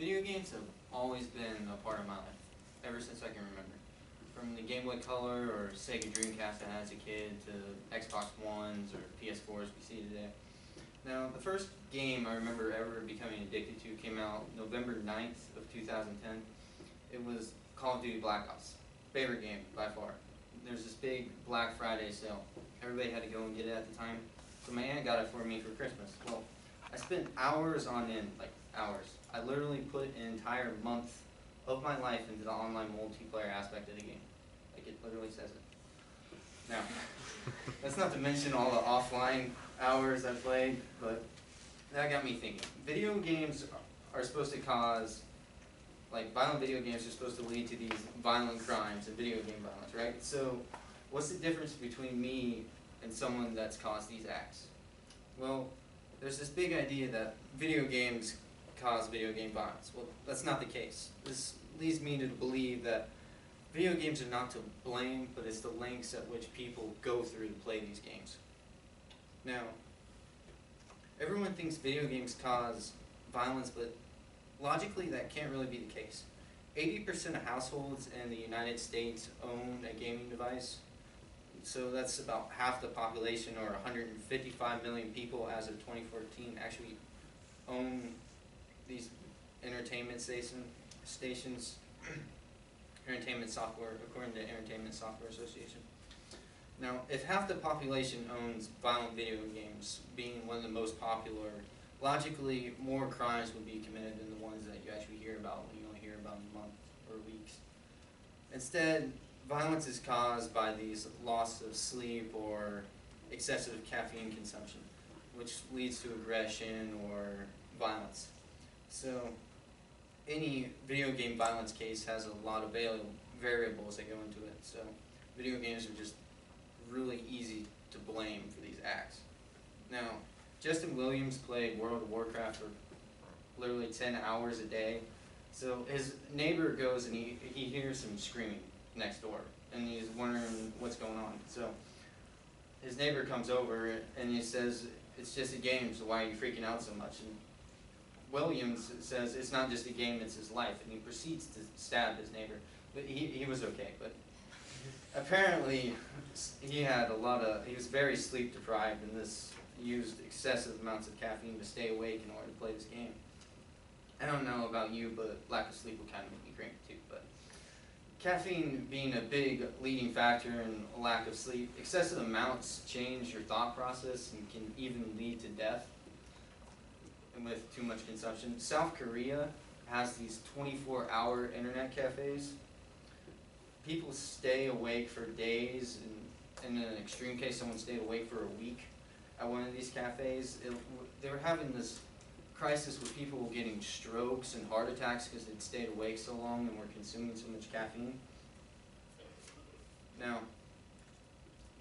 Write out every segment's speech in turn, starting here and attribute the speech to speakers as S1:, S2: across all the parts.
S1: Video games have always been a part of my life, ever since I can remember. From the Game Boy Color or Sega Dreamcast I had as a kid to Xbox Ones or PS4s we see today. Now, the first game I remember ever becoming addicted to came out November 9th of 2010. It was Call of Duty Black Ops. Favorite game, by far. There's this big Black Friday sale. Everybody had to go and get it at the time. So my aunt got it for me for Christmas. Well, I spent hours on end, like hours. I literally put an entire month of my life into the online multiplayer aspect of the game. Like it literally says it. Now, that's not to mention all the offline hours I played, but that got me thinking. Video games are supposed to cause, like violent video games are supposed to lead to these violent crimes and video game violence, right? So what's the difference between me and someone that's caused these acts? Well, there's this big idea that video games cause video game violence. Well, that's not the case. This leads me to believe that video games are not to blame, but it's the lengths at which people go through to play these games. Now, everyone thinks video games cause violence, but logically that can't really be the case. 80% of households in the United States own a gaming device. So that's about half the population, or 155 million people as of 2014 actually own these entertainment stations, entertainment software, according to Entertainment Software Association. Now, if half the population owns violent video games, being one of the most popular, logically more crimes would be committed than the ones that you actually hear about, you only hear about in a month or weeks. Instead, violence is caused by these loss of sleep or excessive caffeine consumption, which leads to aggression or violence. So any video game violence case has a lot of variables that go into it. So video games are just really easy to blame for these acts. Now, Justin Williams played World of Warcraft for literally 10 hours a day. So his neighbor goes and he hears him screaming next door, and he's wondering what's going on. So his neighbor comes over and he says, "It's just a game, so why are you freaking out so much?" And Williams says, "It's not just a game, it's his life," and he proceeds to stab his neighbor. But he was okay, but apparently he was very sleep deprived, and this used excessive amounts of caffeine to stay awake in order to play this game. I don't know about you, but lack of sleep will kind of make me cranky too. But caffeine being a big leading factor in a lack of sleep, excessive amounts change your thought process and can even lead to death with too much consumption. South Korea has these 24-hour internet cafes. People stay awake for days, and in an extreme case, someone stayed awake for a week at one of these cafes. They were having this crisis with people getting strokes and heart attacks because they'd stayed awake so long and were consuming so much caffeine. Now,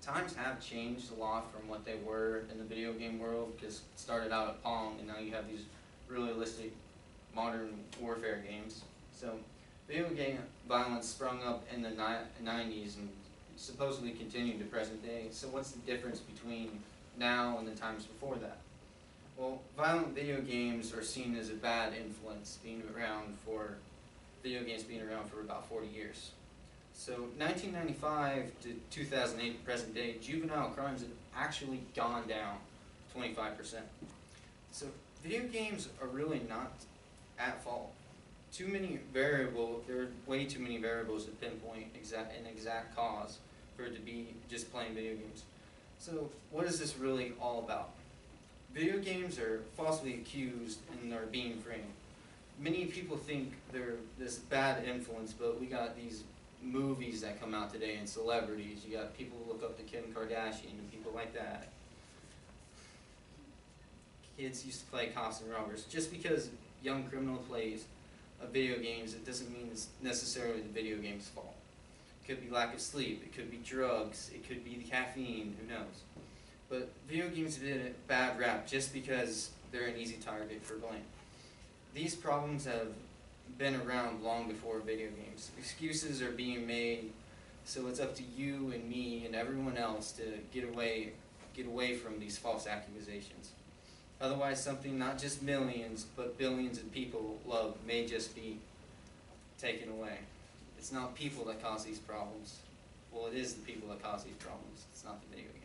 S1: times have changed a lot from what they were in the video game world, because it started out at Pong, and now you have these realistic modern warfare games. So video game violence sprung up in the 90s and supposedly continued to present day. So what's the difference between now and the times before that? Well, violent video games are seen as a bad influence, video games being around for about 40 years. So 1995 to 2008, present day, juvenile crimes have actually gone down 25%. So video games are really not at fault. There are way too many variables to pinpoint an exact cause for it to be just playing video games. So what is this really all about? Video games are falsely accused and are being framed. Many people think they're this bad influence, but we got these movies that come out today and celebrities. You got people who look up to Kim Kardashian and people like that. Kids used to play cops and robbers. Just because a young criminal plays video games, it doesn't mean it's necessarily the video game's fault. It could be lack of sleep, it could be drugs, it could be the caffeine, who knows. But video games did a bad rap just because they're an easy target for blame. These problems have been around long before video games. Excuses are being made, so it's up to you and me and everyone else to get away from these false accusations. Otherwise, something not just millions, but billions of people love may just be taken away. It's not people that cause these problems. Well, it is the people that cause these problems. It's not the video games.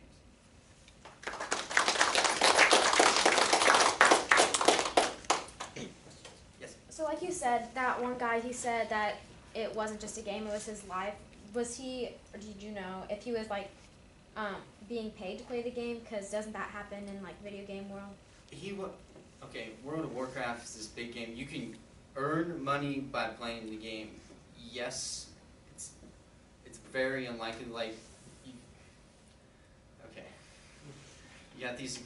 S1: Yes?
S2: So like you said, that one guy, he said that it wasn't just a game, it was his life. Was he, or did you know, if he was like being paid to play the game? Because doesn't that happen in like video game world?
S1: Okay, World of Warcraft is this big game. You can earn money by playing the game. Yes, it's very unlikely. Like, you got these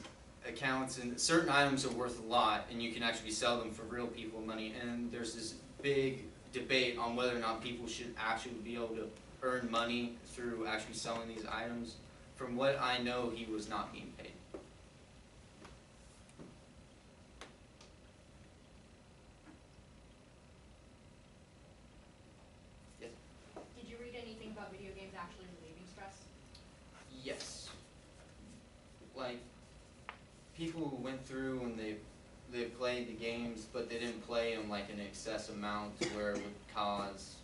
S1: accounts, and certain items are worth a lot, and you can actually sell them for real people money. And there's this big debate on whether or not people should actually be able to earn money through actually selling these items. From what I know, he was not being paid.
S3: Did you read anything about video games actually relieving stress?
S1: Yes. Like, people who went through and they played the games, but they didn't play them like an excess amount to where it would cause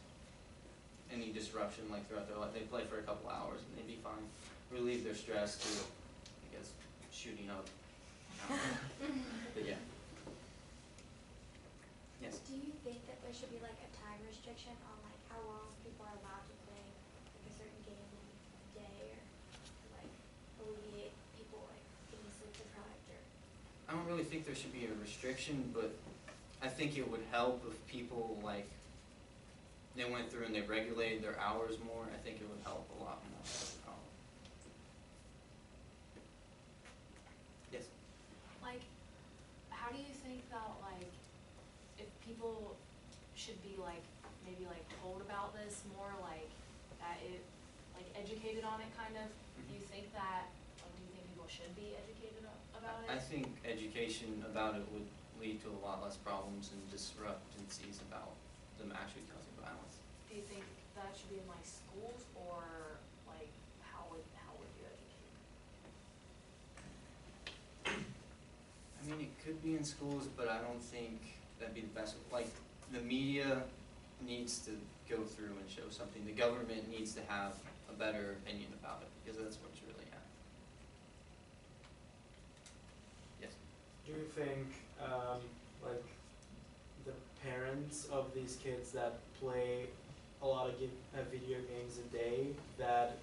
S1: any disruption like throughout their life. They'd play for a couple hours and they'd be fine. Relieve their stress through, I guess, shooting up. But yeah. Yes.
S4: Do you think that there should be like a time restriction on like how long people are allowed to play like a certain game in a day, or like alleviate people like getting sleep deprived? Or
S1: I don't really think there should be a restriction, but I think it would help if people like they went through and they regulated their hours more. I think it would help a lot more. Yes.
S3: Like, how do you think that, like, if people should be, like, maybe, like, told about this more, like, that it, like, educated on it, kind of? Do you think that, like, do you think people should be educated about it?
S1: I think education about it would lead to a lot less problems and discrepancies about them actually causing violence.
S3: Do you think that should be in, like, schools, or, like, how would you educate?
S1: I mean, it could be in schools, but I don't think that'd be the best. Like, the media needs to go through and show something. The government needs to have a better opinion about it, because that's what's really happening. Yes?
S5: Do you think, like, the parents of these kids that play a lot of video games a day, that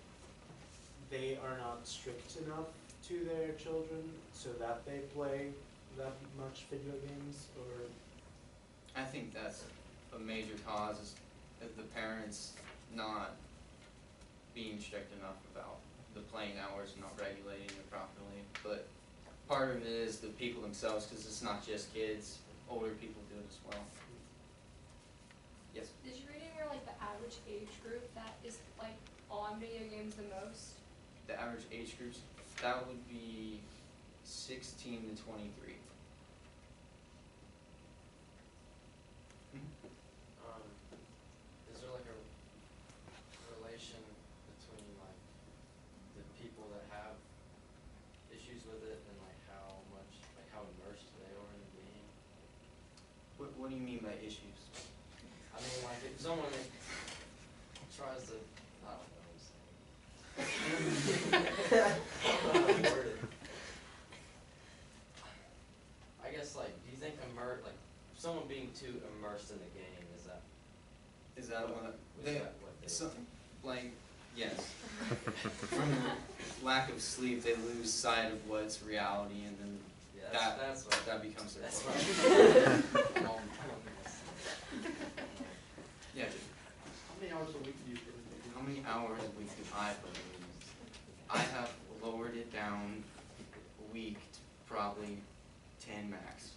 S5: they are not strict enough to their children so that they play that much video games? Or
S1: I think that's a major cause, is the parents not being strict enough about the playing hours and not regulating it properly. But part of it is the people themselves, because it's not just kids, older people do it as well. Yes?
S6: Did you read anywhere like the average age group that is like on video games the most?
S1: The average age groups, that would be 16 to 23.
S7: Is there like a relation between like the people that have issues with it and like how immersed they are in the game?
S1: What do you mean by issues?
S7: I mean, like if someone tries to, I don't know what I'm saying. I don't know how to word it. I guess like, do you think like someone being too immersed in the game, is that?
S1: Is that what
S7: Is that what they?
S1: like, yes. From lack of sleep, they lose sight of what's reality, and then
S7: Yeah, that's what.
S1: that becomes their
S7: That's
S1: problem.
S7: what.
S1: Yeah.
S5: how many hours a week do you play?
S1: How many hours a week do I play games? I have lowered it down a week to probably 10 max,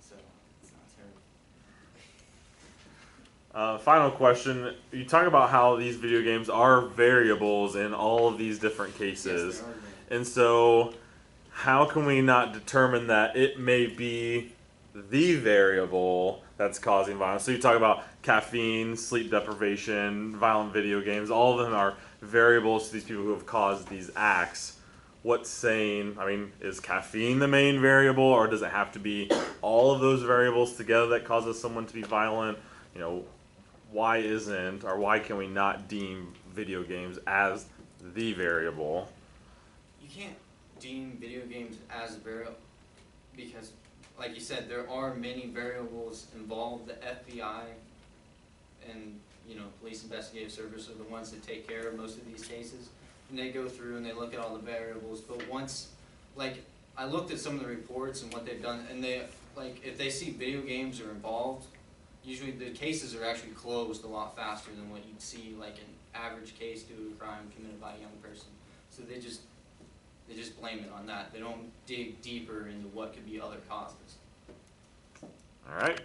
S1: so it's not terrible.
S8: Final question. You talk about how these video games are variables in all of these different cases.
S1: Yes, they are good.
S8: And so, how can we not determine that it may be the variable that's causing violence? So you talk about caffeine, sleep deprivation, violent video games. All of them are variables to these people who have caused these acts. what's sane? I mean, is caffeine the main variable, or does it have to be all of those variables together that causes someone to be violent? You know, why isn't, or why can we not deem video games as the variable?
S1: You can't deem video games as a variable because, like you said, there are many variables involved. The FBI and, you know, police investigative service are the ones that take care of most of these cases. And they go through and they look at all the variables. But once, like, I looked at some of the reports and what they've done, and they, like, if they see video games are involved, usually the cases are actually closed a lot faster than what you'd see, like, an average case due to a crime committed by a young person. So they just blame it on that. They don't dig deeper into what could be other causes.
S8: All right.